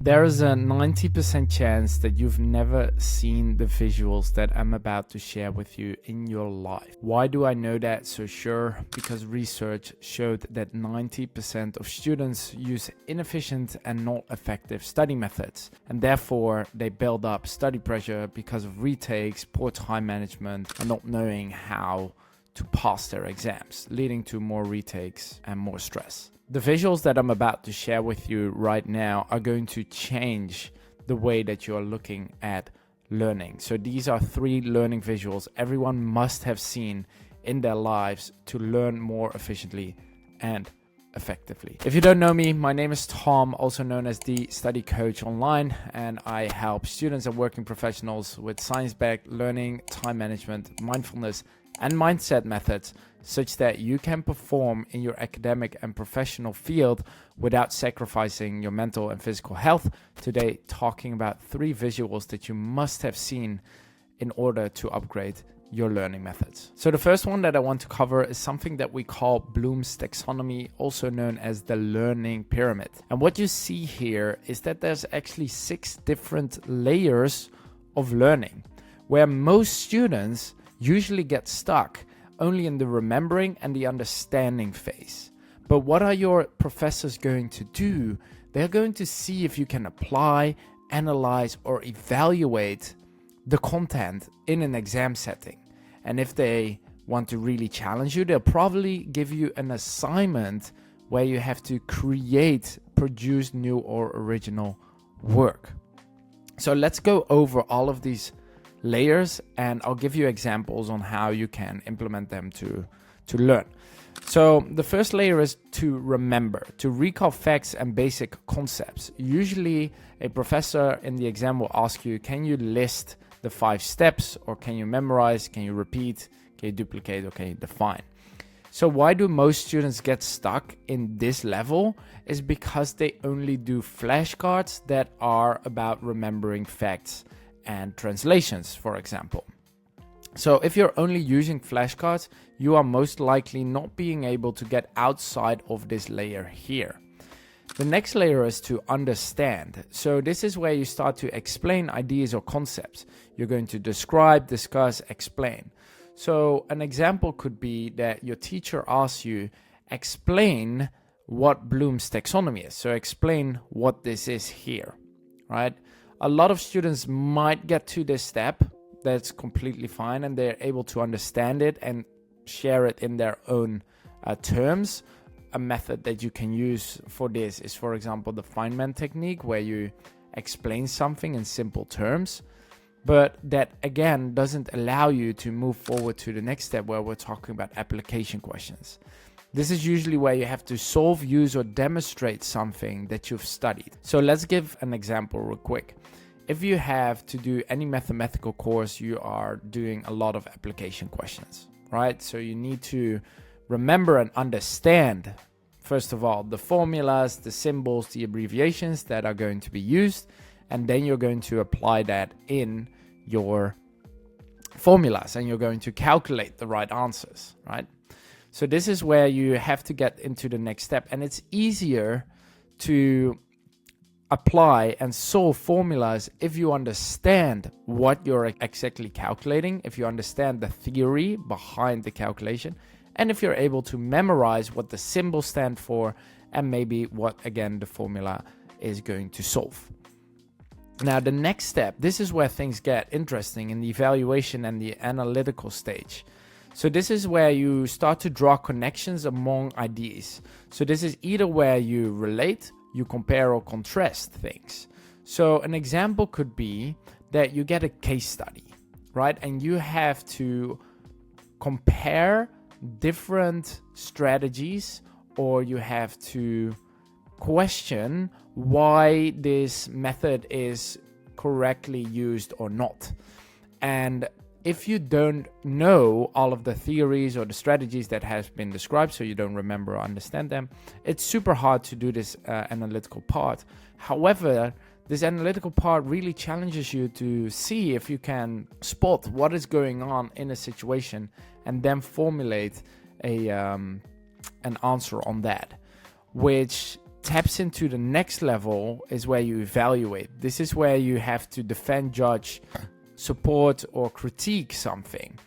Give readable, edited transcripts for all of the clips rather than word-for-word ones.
There is a 90% chance that you've never seen the visuals that I'm about to share with you in your life. Why do I know that so sure? Because research showed that 90% of students use inefficient and not effective study methods, and therefore they build up study pressure because of retakes, poor time management, and not knowing how to pass their exams, leading to more retakes and more stress. The visuals that I'm about to share with you right now are going to change the way that you're looking at learning. So these are 3 learning visuals everyone must have seen in their lives to learn more efficiently and effectively. If you don't know me, my name is Tom, also known as the Study Coach Online, and I help students and working professionals with science-backed learning, time management, mindfulness, and mindset methods such that you can perform in your academic and professional field without sacrificing your mental and physical health. Today, talking about 3 visuals that you must have seen in order to upgrade your learning methods. So the first one that I want to cover is something that we call Bloom's taxonomy, also known as the learning pyramid. And what you see here is that there's actually 6 different layers of learning, where most students usually get stuck only in the remembering and the understanding phase. But what are your professors going to do? They're going to see if you can apply, analyze, or evaluate the content in an exam setting. And if they want to really challenge you, they'll probably give you an assignment where you have to produce new or original work. So let's go over all of these layers, and I'll give you examples on how you can implement them to learn. So the first layer is to remember, to recall facts and basic concepts. Usually a professor in the exam will ask you, can you list the 5 steps, or can you memorize, can you repeat, can you duplicate, or can you define? So why do most students get stuck in this level? Is because they only do flashcards that are about remembering facts and translations, for example. So if you're only using flashcards, you are most likely not being able to get outside of this layer here. The next layer is to understand. So this is where you start to explain ideas or concepts. You're going to describe, discuss, explain. So an example could be that your teacher asks you, explain what Bloom's taxonomy is. So explain what this is here, right? A lot of students might get to this step. That's completely fine, and they're able to understand it and share it in their own terms. A method that you can use for this is, for example, the Feynman technique, where you explain something in simple terms. But that, again, doesn't allow you to move forward to the next step, where we're talking about application questions. This is usually where you have to solve, use, or demonstrate something that you've studied. So let's give an example real quick. If you have to do any mathematical course, you are doing a lot of application questions, right? So you need to remember and understand, first of all, the formulas, the symbols, the abbreviations that are going to be used, and then you're going to apply that in your formulas, and you're going to calculate the right answers, right? So this is where you have to get into the next step, and it's easier to apply and solve formulas if you understand what you're exactly calculating, if you understand the theory behind the calculation, and if you're able to memorize what the symbols stand for and maybe what, again, the formula is going to solve. Now, the next step, this is where things get interesting in the evaluation and the analytical stage. So this is where you start to draw connections among ideas. So this is either where you relate, you compare or contrast things. So an example could be that you get a case study, right? And you have to compare different strategies, or you have to question why this method is correctly used or not. And if you don't know all of the theories or the strategies that has been described, so you don't remember or understand them, it's super hard to do this analytical part. However, this analytical part really challenges you to see if you can spot what is going on in a situation and then formulate an answer on that, which taps into the next level is where you evaluate. This is where you have to defend, judge, support, or critique something.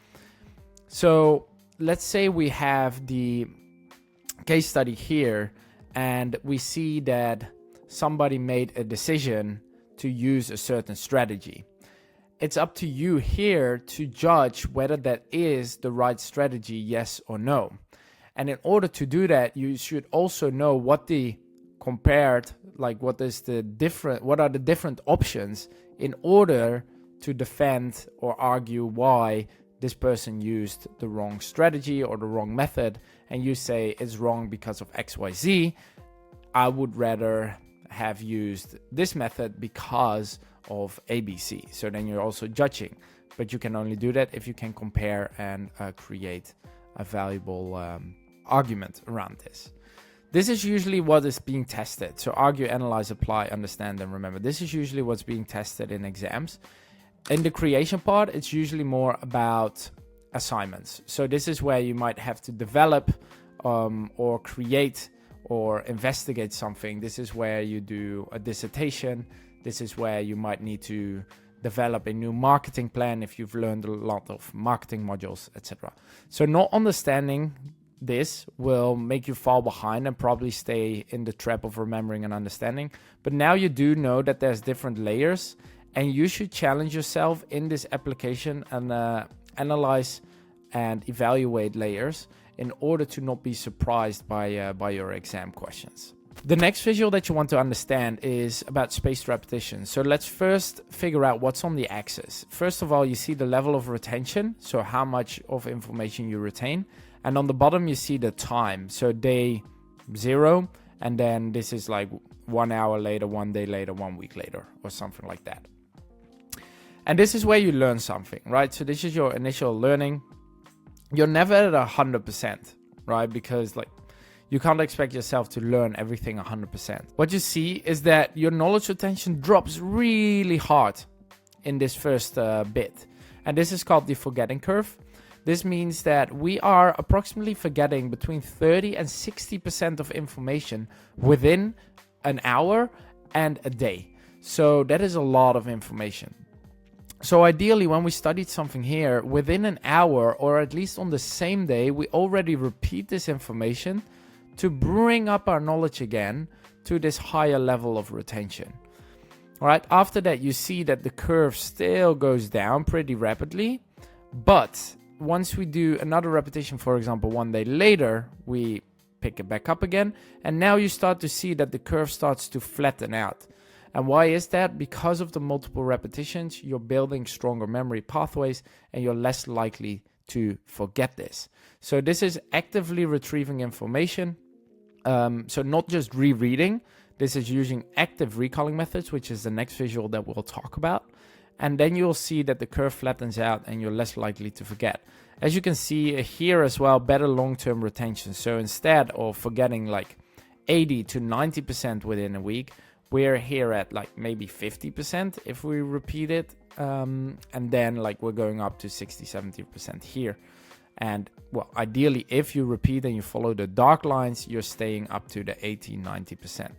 So let's say we have the case study here, and we see that somebody made a decision to use a certain strategy. It's up to you here to judge whether that is the right strategy, yes or no. And in order to do that, you should also know what the compared, like what are the different options in order to defend or argue why this person used the wrong strategy or the wrong method, and you say it's wrong because of XYZ. I would rather have used this method because of ABC. So then you're also judging, but you can only do that if you can compare and create a valuable argument around this. This is usually what is being tested. So argue, analyze, apply, understand, and remember. This is usually what's being tested in exams. In the creation part, it's usually more about assignments. So this is where you might have to develop or create or investigate something. This is where you do a dissertation. This is where you might need to develop a new marketing plan if you've learned a lot of marketing modules, etc. So not understanding this will make you fall behind and probably stay in the trap of remembering and understanding. But now you do know that there's different layers, and you should challenge yourself in this application and analyze and evaluate layers in order to not be surprised by your exam questions. The next visual that you want to understand is about spaced repetition. So let's first figure out what's on the axis. First of all, you see the level of retention, so how much of information you retain. And on the bottom, you see the time. So day 0, and then this is like 1 hour later, 1 day later, 1 week later, or something like that. And this is where you learn something, right? So this is your initial learning. You're never at 100%, right? Because like you can't expect yourself to learn everything 100%. What you see is that your knowledge retention drops really hard in this first bit. And this is called the forgetting curve. This means that we are approximately forgetting between 30 and 60% of information within an hour and a day. So that is a lot of information. So ideally, when we studied something here, within an hour or at least on the same day, we already repeat this information to bring up our knowledge again to this higher level of retention. All right, after that, you see that the curve still goes down pretty rapidly. But once we do another repetition, for example, 1 day later, we pick it back up again. And now you start to see that the curve starts to flatten out. And why is that? Because of the multiple repetitions, you're building stronger memory pathways and you're less likely to forget this. So this is actively retrieving information. So not just rereading. This is using active recalling methods, which is the next visual that we'll talk about. And then you'll see that the curve flattens out and you're less likely to forget. As you can see here as well, better long-term retention. So instead of forgetting like 80 to 90% within a week, we're here at like maybe 50% if we repeat it. And then like we're going up to 60, 70% here. And well, ideally, if you repeat and you follow the dark lines, you're staying up to the 80, 90%.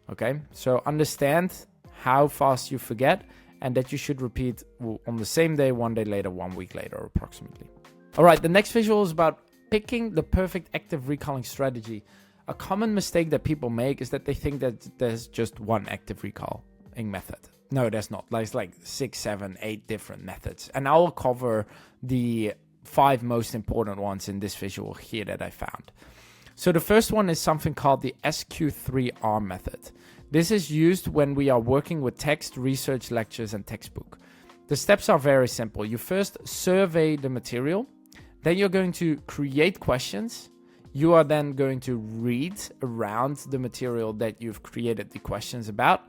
Okay, so understand how fast you forget and that you should repeat on the same day, 1 day later, 1 week later, approximately. All right, the next visual is about picking the perfect active recalling strategy. A common mistake that people make is that they think that there's just one active recalling method. No, there's not. There's like 6, 7, 8 different methods. And I'll cover the 5 most important ones in this visual here that I found. So the first one is something called the SQ3R method. This is used when we are working with text, research, lectures, and textbook. The steps are very simple. You first survey the material. Then you're going to create questions. You are then going to read around the material that you've created the questions about.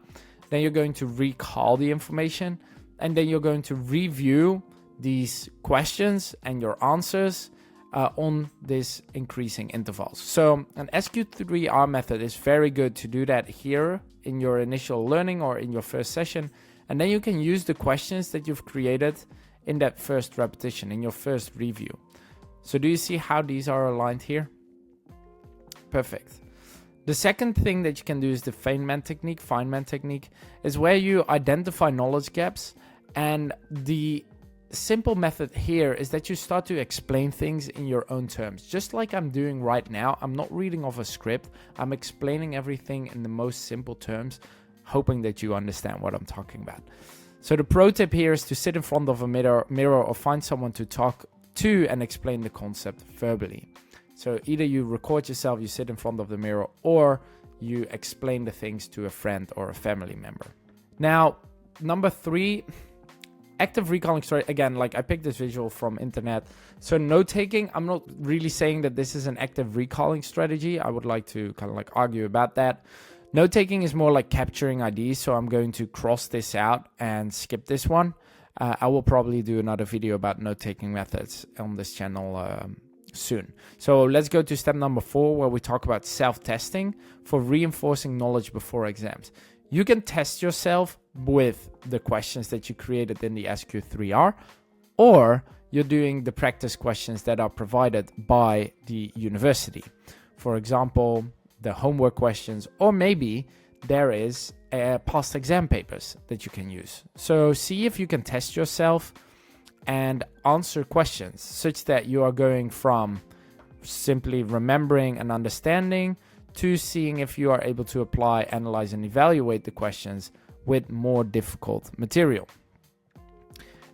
Then you're going to recall the information. And then you're going to review these questions and your answers on this increasing intervals. So an SQ3R method is very good to do that here in your initial learning or in your first session. And then you can use the questions that you've created in that first repetition, in your first review. So do you see how these are aligned here? Perfect. The second thing that you can do is the Feynman technique is where you identify knowledge gaps, and the simple method here is that you start to explain things in your own terms, just like I'm doing right now. I'm not reading off a script. I'm explaining everything in the most simple terms, hoping that you understand what I'm talking about. So the pro tip here is to sit in front of a mirror or find someone to talk to and explain the concept verbally. So either you record yourself, you sit in front of the mirror, or you explain the things to a friend or a family member. Now, number 3, active recalling story. Again, like I picked this visual from internet. So note taking, I'm not really saying that this is an active recalling strategy. I would like to kind of like argue about that. Note taking is more like capturing ideas. So I'm going to cross this out and skip this one. I will probably do another video about note taking methods on this channel soon. So let's go to step number 4, where we talk about self-testing for reinforcing knowledge before exams. You can test yourself with the questions that you created in the SQ3R, or you're doing the practice questions that are provided by the university. For example, the homework questions, or maybe there is past exam papers that you can use. So see if you can test yourself and answer questions such that you are going from simply remembering and understanding to seeing if you are able to apply, analyze, and evaluate the questions with more difficult material.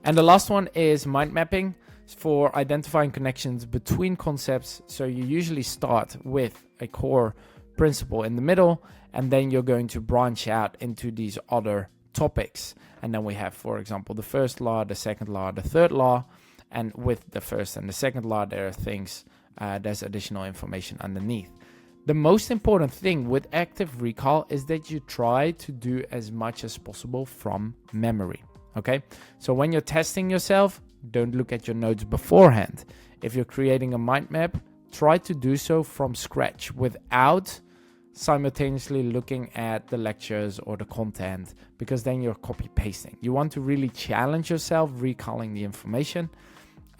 And the last one is mind mapping for identifying connections between concepts. So you usually start with a core principle in the middle, and then you're going to branch out into these other topics. And then we have, for example, the first law, the second law, the third law. And with the first and the second law, there are things, there's additional information underneath. The most important thing with active recall is that you try to do as much as possible from memory. Okay, so when you're testing yourself, don't look at your notes beforehand. If you're creating a mind map, try to do so from scratch without simultaneously looking at the lectures or the content, because then you're copy pasting. You want to really challenge yourself recalling the information,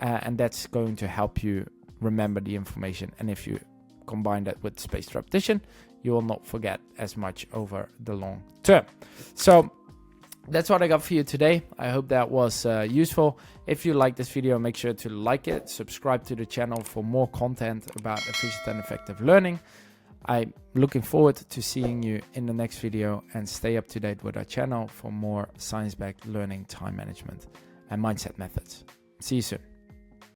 and that's going to help you remember the information. And if you combine that with spaced repetition, you will not forget as much over the long term. So that's what I got for you today. I hope that was useful. If you like this video, make sure to like it, subscribe to the channel for more content about efficient and effective learning. I'm looking forward to seeing you in the next video, and stay up to date with our channel for more science-backed learning, time management, and mindset methods. See you soon.